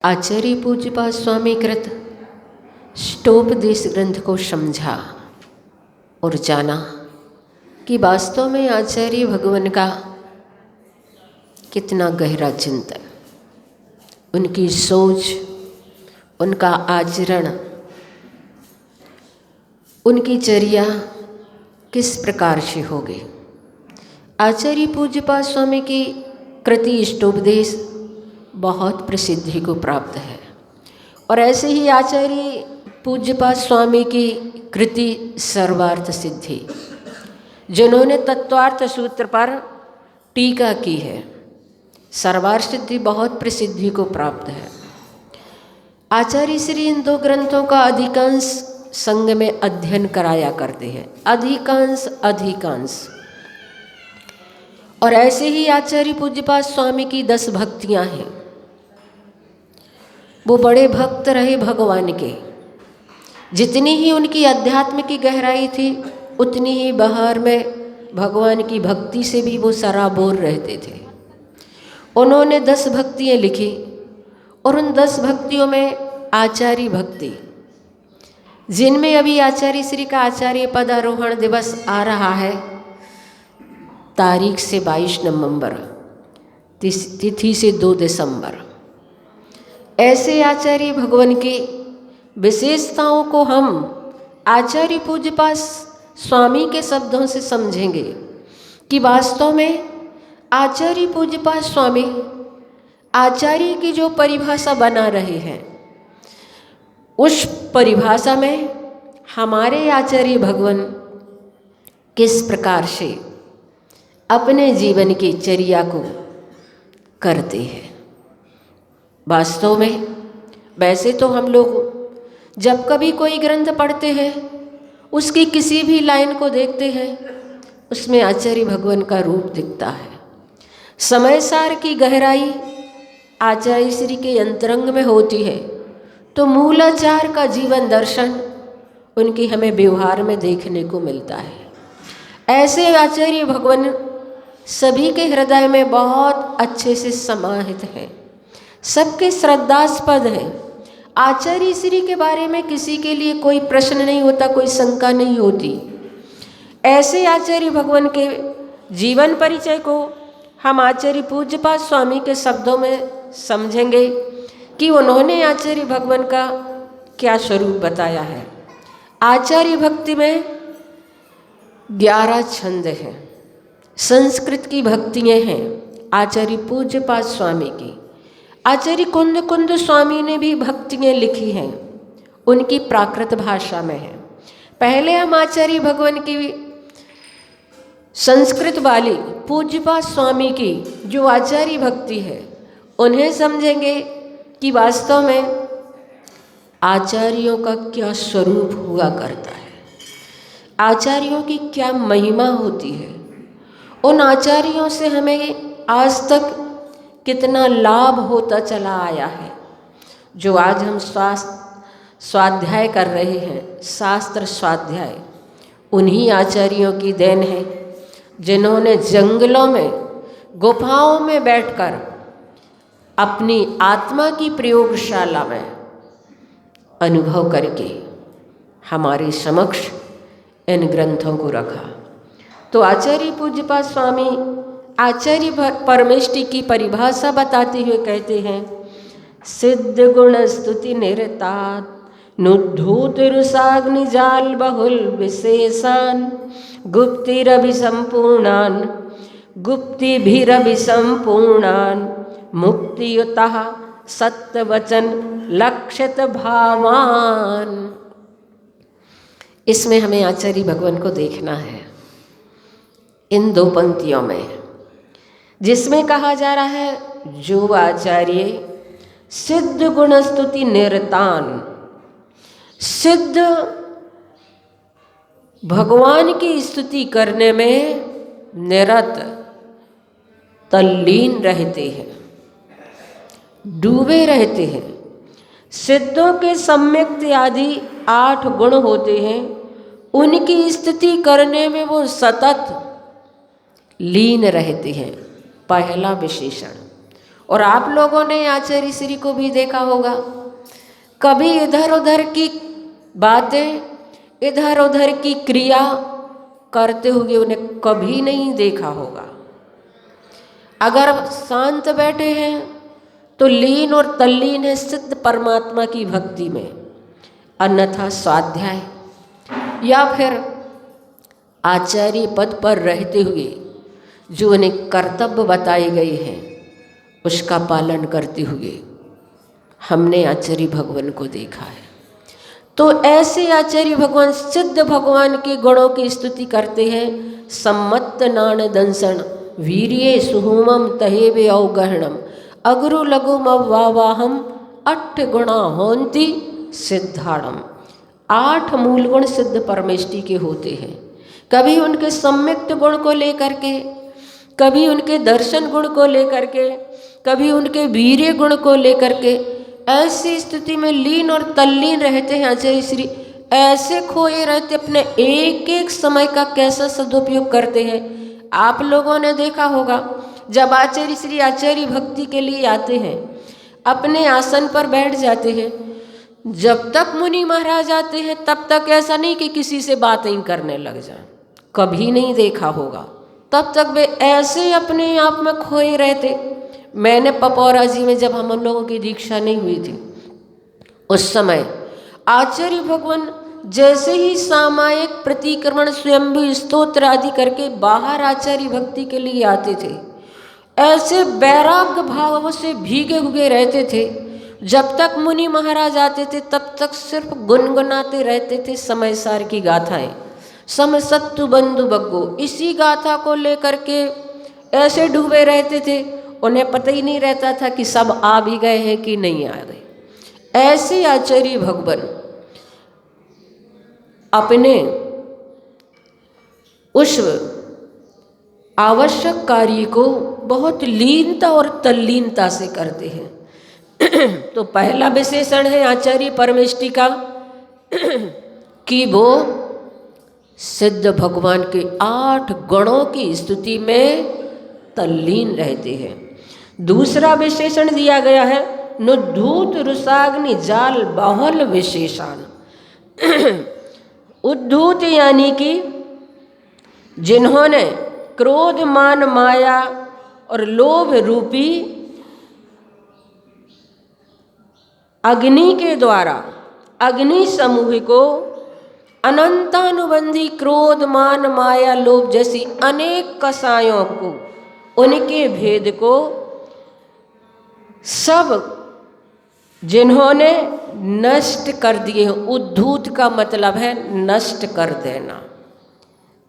आचार्य पूज्यपाद स्वामी कृत ष्टोपदेश ग्रंथ को समझा और जाना कि वास्तव में आचार्य भगवान का कितना गहरा चिंतन, उनकी सोच, उनका आचरण, उनकी चर्या किस प्रकार से होगी। आचार्य पूज्यपाद स्वामी की कृति ष्टोपदेश बहुत प्रसिद्धि को प्राप्त है और ऐसे ही आचार्य पूज्यपाद स्वामी की कृति सर्वार्थ सिद्धि, जिन्होंने तत्वार्थ सूत्र पर टीका की है, सर्वार्थ सिद्धि बहुत प्रसिद्धि को प्राप्त है। आचार्य श्री इन दो ग्रंथों का अधिकांश संग में अध्ययन कराया करते हैं, अधिकांश। और ऐसे ही आचार्य पूज्यपाद स्वामी की 10 भक्तियाँ हैं। वो बड़े भक्त रहे भगवान के। जितनी ही उनकी अध्यात्म की गहराई थी, उतनी ही बाहर में भगवान की भक्ति से भी वो सराबोर रहते थे। उन्होंने 10 भक्तियाँ लिखी और उन 10 भक्तियों में आचार्य भक्ति, जिनमें अभी आचार्य श्री का आचार्य पदारोहण दिवस आ रहा है, तारीख से 22 नवंबर, तिथि से 2 दिसंबर। ऐसे आचार्य भगवान की विशेषताओं को हम आचार्य पूज्यपाद स्वामी के शब्दों से समझेंगे कि वास्तव में आचार्य पूज्यपाद स्वामी आचार्य की जो परिभाषा बना रहे हैं, उस परिभाषा में हमारे आचार्य भगवान किस प्रकार से अपने जीवन की चर्या को करते हैं। वास्तव में वैसे तो हम लोग जब कभी कोई ग्रंथ पढ़ते हैं, उसकी किसी भी लाइन को देखते हैं, उसमें आचार्य भगवान का रूप दिखता है। समय सार की गहराई आचार्य श्री के अंतरंग में होती है, तो मूलाचार का जीवन दर्शन उनकी हमें व्यवहार में देखने को मिलता है। ऐसे आचार्य भगवान सभी के हृदय में बहुत अच्छे से समाहित हैं, सबके श्रद्धास्पद हैं। आचार्य श्री के बारे में किसी के लिए कोई प्रश्न नहीं होता, कोई शंका नहीं होती। ऐसे आचार्य भगवान के जीवन परिचय को हम आचार्य पूज्यपाद स्वामी के शब्दों में समझेंगे कि उन्होंने आचार्य भगवान का क्या स्वरूप बताया है। आचार्य भक्ति में 11 छंद हैं, संस्कृत की भक्तियाँ हैं आचार्य पूज्यपाद स्वामी की। आचार्य कुंद स्वामी ने भी भक्तियाँ लिखी हैं, उनकी प्राकृत भाषा में है। पहले हम आचार्य भगवान की संस्कृत वाली पूज्यपाद स्वामी की जो आचार्य भक्ति है, उन्हें समझेंगे कि वास्तव में आचार्यों का क्या स्वरूप हुआ करता है, आचार्यों की क्या महिमा होती है, उन आचार्यों से हमें आज तक कितना लाभ होता चला आया है। जो आज हम स्वाध्याय कर रहे हैं, शास्त्र स्वाध्याय, उन्हीं आचार्यों की देन है, जिन्होंने जंगलों में, गुफाओं में बैठकर अपनी आत्मा की प्रयोगशाला में अनुभव करके हमारे समक्ष इन ग्रंथों को रखा। तो आचार्य पूज्यपाद स्वामी आचार्य परमेष्टि की परिभाषा बताते हुए कहते हैं, सिद्ध गुण स्तुति निरतात नुद्धूतिरुषाग्नि जाल बहुल विशेषान गुप्तिरभि संपूर्णान मुक्तियुतः सत्यवचन लक्षित भावान। इसमें हमें आचार्य भगवान को देखना है इन 2 पंक्तियों में, जिसमें कहा जा रहा है जो आचार्य सिद्ध गुण स्तुति निरतान, सिद्ध भगवान की स्तुति करने में निरत तल्लीन रहते हैं, डूबे रहते हैं। सिद्धों के सम्यक्त आदि 8 गुण होते हैं, उनकी स्तुति करने में वो सतत लीन रहते हैं। पहला विशेषण, और आप लोगों ने आचार्य श्री को भी देखा होगा, कभी इधर उधर की बातें, इधर उधर की क्रिया करते हुए उन्हें कभी नहीं देखा होगा। अगर शांत बैठे हैं तो लीन और तल्लीन है सिद्ध परमात्मा की भक्ति में, अन्यथा स्वाध्याय या फिर आचार्य पद पर रहते हुए जो उन्हें कर्तव्य बताए गए हैं उसका पालन करते हुए हमने आचार्य भगवान को देखा है। तो ऐसे आचार्य भगवान सिद्ध भगवान के गुणों की स्तुति करते हैं। सम्मत नाण दंसन वीर्ये सुहुमम तहेवे अवगहणम अगरु लघुम अवावाहम अट्ठ गुणा होंति सिद्धाणम। 8 मूल गुण सिद्ध परमेष्टि के होते हैं। कभी उनके सम्यक्त गुण को लेकर के, कभी उनके दर्शन गुण को लेकर के, कभी उनके वीर्य गुण को लेकर के, ऐसी स्थिति में लीन और तल्लीन रहते हैं आचार्य श्री। ऐसे खोए रहते, अपने एक एक समय का कैसा सदुपयोग करते हैं। आप लोगों ने देखा होगा, जब आचार्य श्री आचार्य भक्ति के लिए आते हैं, अपने आसन पर बैठ जाते हैं, जब तक मुनि महाराज आते हैं तब तक ऐसा नहीं कि किसी से बातें करने लग जाएं, कभी नहीं देखा होगा। तब तक वे ऐसे अपने आप में खोए रहते। मैंने पपौरा जी में जब हम लोगों की दीक्षा नहीं हुई थी, उस समय आचार्य भगवान जैसे ही सामायिक प्रतिक्रमण स्वयंभू स्तोत्र आदि करके बाहर आचार्य भक्ति के लिए आते थे, ऐसे वैराग्य भाव से भीगे हुए रहते थे। जब तक मुनि महाराज आते थे तब तक सिर्फ गुनगुनाते रहते थे समय सार की गाथाएं, सम सत्तु बंधु बग्गो, इसी गाथा को लेकर के ऐसे डूबे रहते थे। उन्हें पता ही नहीं रहता था कि सब आ भी गए हैं कि नहीं आ गए। ऐसे आचार्य भगवान अपने उस आवश्यक कार्य को बहुत लीनता और तल्लीनता से करते हैं। तो पहला विशेषण है आचार्य परमेष्टि का कि वो सिद्ध भगवान के 8 गुणों की स्तुति में तल्लीन रहते हैं। दूसरा विशेषण दिया गया है नुद्धूत रुसाग्नि जाल बहुल विशेषण। उद्धूत यानी कि जिन्होंने क्रोध मान माया और लोभ रूपी अग्नि के द्वारा अग्नि समूह को अनंतानुबंधी क्रोध मान माया लोभ जैसी अनेक कसायों को, उनके भेद को सब जिन्होंने नष्ट कर दिए हैं। उद्धूत का मतलब है नष्ट कर देना।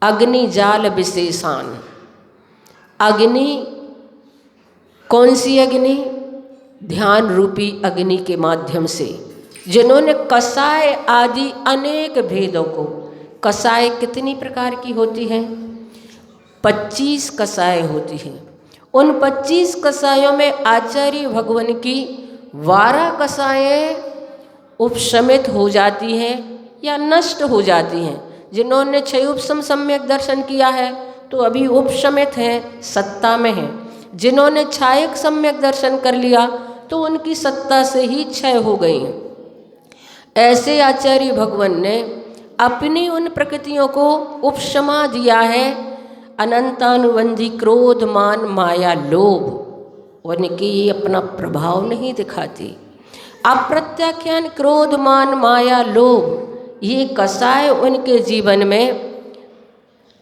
अग्नि जाल विशेषान, अग्नि कौन सी अग्नि? ध्यान रूपी अग्नि के माध्यम से जिन्होंने कसाय आदि अनेक भेदों को, कसाय कितनी प्रकार की होती हैं? 25 कसाय होती हैं। उन 25 कसायों में आचार्य भगवान की 12 कसाएं उपशमित हो जाती हैं या नष्ट हो जाती हैं। जिन्होंने क्षयोपशम सम्यक दर्शन किया है तो अभी उपशमित हैं, सत्ता में हैं। जिन्होंने छायक सम्यक दर्शन कर लिया तो उनकी सत्ता से ही क्षय हो गई हैं। ऐसे आचार्य भगवान ने अपनी उन प्रकृतियों को उपशमा दिया है। अनंतानुबंधी क्रोध मान माया लोभ, उनकी ये अपना प्रभाव नहीं दिखाती। अप्रत्याख्यान क्रोध मान माया लोभ, ये कसाय उनके जीवन में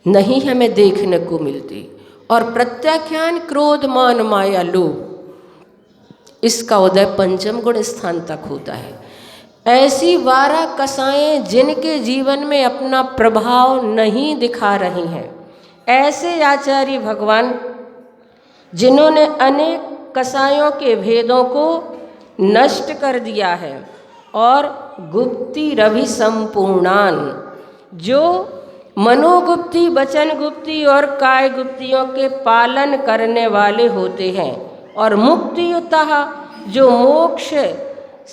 नहीं हमें देखने को मिलती। और प्रत्याख्यान क्रोध मान माया लोभ, इसका उदय पंचम गुण स्थान तक होता है। ऐसी 12 कसाएं जिनके जीवन में अपना प्रभाव नहीं दिखा रही हैं, ऐसे आचार्य भगवान जिन्होंने अनेक कसायों के भेदों को नष्ट कर दिया है और गुप्ति रवि संपूर्णान, जो मनोगुप्ति वचन गुप्ति और काय गुप्तियों के पालन करने वाले होते हैं, और मुक्तियुतः जो मोक्ष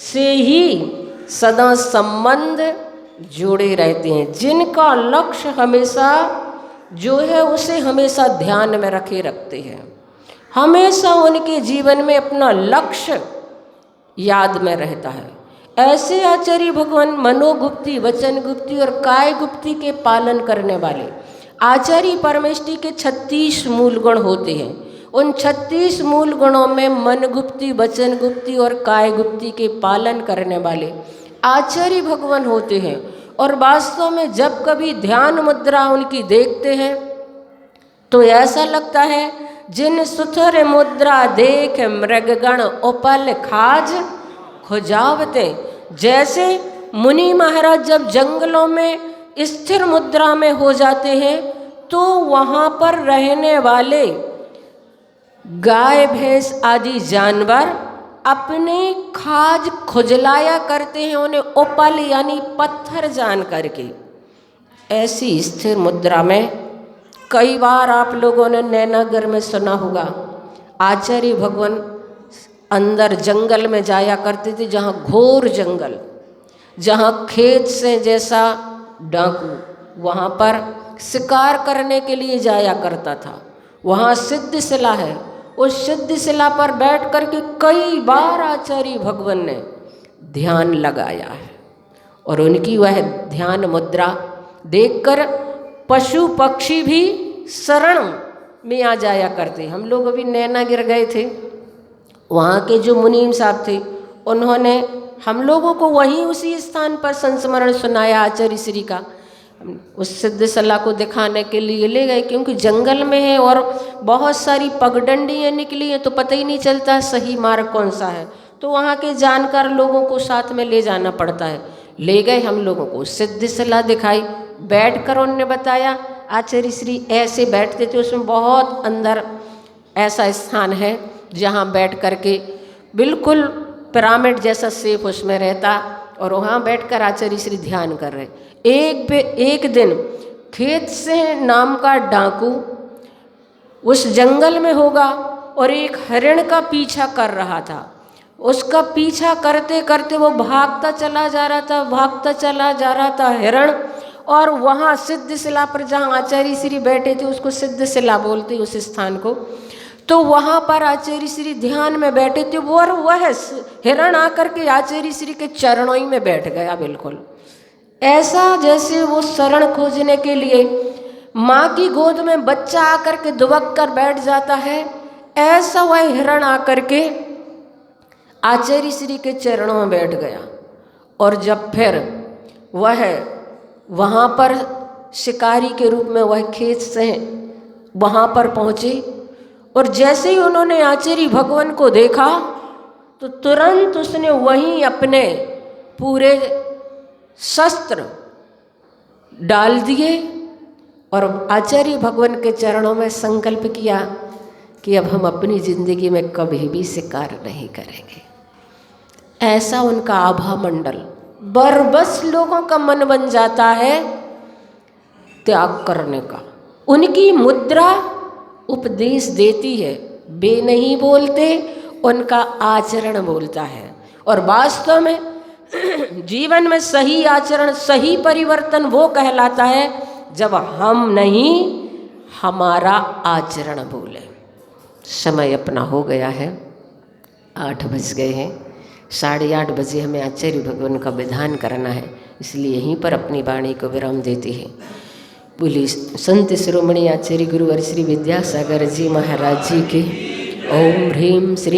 से ही सदा संबंध जोड़े रहते हैं, जिनका लक्ष्य हमेशा जो है उसे हमेशा ध्यान में रखे रखते हैं। हमेशा उनके जीवन में अपना लक्ष्य याद में रहता है। ऐसे आचार्य भगवान मनोगुप्ति, वचन गुप्ति और काय गुप्ति के पालन करने वाले आचार्य परमेष्टि के 36 मूल गुण होते हैं। उन 36 मूल गुणों में मन गुप्ति, वचन गुप्ति और काय गुप्ति के पालन करने वाले आचार्य भगवान होते हैं। और वास्तव में जब कभी ध्यान मुद्रा उनकी देखते हैं तो ऐसा लगता है जिन सुथर मुद्रा देख मृगगण उपल खाज खुजावते। जैसे मुनि महाराज जब जंगलों में स्थिर मुद्रा में हो जाते हैं तो वहाँ पर रहने वाले गाय भैंस आदि जानवर अपने खाज खुजलाया करते हैं, उन्हें उपल यानी पत्थर जान करके। ऐसी स्थिर मुद्रा में कई बार आप लोगों ने नैनागर में सुना होगा, आचार्य भगवान अंदर जंगल में जाया करते थे, जहाँ घोर जंगल, जहाँ खेत से जैसा डाकू, वहाँ पर शिकार करने के लिए जाया करता था। वहाँ सिद्ध शिला है, उस सिद्ध शिला पर बैठ कर के कई बार आचार्य भगवान ने ध्यान लगाया है। और उनकी वह ध्यान मुद्रा देखकर पशु पक्षी भी शरण में आ जाया करते। हम लोग अभी नैनागिर गए थे, वहाँ के जो मुनीम साहब थे उन्होंने हम लोगों को वहीं उसी स्थान पर संस्मरण सुनाया आचार्य श्री का। उस सिद्धशिला को दिखाने के लिए ले गए, क्योंकि जंगल में है और बहुत सारी पगडंडियाँ निकली हैं तो पता ही नहीं चलता सही मार्ग कौन सा है, तो वहाँ के जानकार लोगों को साथ में ले जाना पड़ता है। ले गए हम लोगों को, सिद्धशिला दिखाई, बैठकर उन्होंने बताया आचार्य श्री ऐसे बैठते थे, उसमें बहुत अंदर ऐसा स्थान है जहाँ बैठ कर के बिल्कुल पिरामिड जैसा शेप उसमें रहता, और वहाँ बैठकर आचार्य श्री ध्यान कर रहे। एक दिन खेत से नाम का डाकू उस जंगल में होगा और एक हरिण का पीछा कर रहा था। उसका पीछा करते करते वो भागता चला जा रहा था हिरण, और वहाँ सिद्धशिला पर जहाँ आचार्य श्री बैठे थे उसको सिद्धशिला बोलते उस स्थान को। तो वहाँ पर आचार्य श्री ध्यान में बैठे थे, वो और वह हिरण आकर के आचार्य श्री के चरणों ही में बैठ गया। बिल्कुल ऐसा जैसे वो शरण खोजने के लिए माँ की गोद में बच्चा आकर के दुबक कर बैठ जाता है, ऐसा वह हिरण आकर के आचार्य श्री के चरणों में बैठ गया। और जब फिर वह वहाँ पर शिकारी के रूप में वह खेत से वहाँ पर पहुँचे, और जैसे ही उन्होंने आचार्य भगवान को देखा तो तुरंत उसने वहीं अपने पूरे शस्त्र डाल दिए और आचार्य भगवान के चरणों में संकल्प किया कि अब हम अपनी जिंदगी में कभी भी शिकार नहीं करेंगे। ऐसा उनका आभा मंडल बरबस लोगों का मन बन जाता है त्याग करने का। उनकी मुद्रा उपदेश देती है, वे नहीं बोलते, उनका आचरण बोलता है। और वास्तव में जीवन में सही आचरण, सही परिवर्तन वो कहलाता है जब हम नहीं हमारा आचरण बोले। समय अपना हो गया है, 8 बज गए हैं, 8:30 बजे हमें आचार्य भगवान का विधान करना है, इसलिए यहीं पर अपनी वाणी को विराम देते हैं। बोली संत शिरोमणि आचार्य गुरुवर श्री विद्यासागर जी महाराज जी के। ओम ह्रीम श्री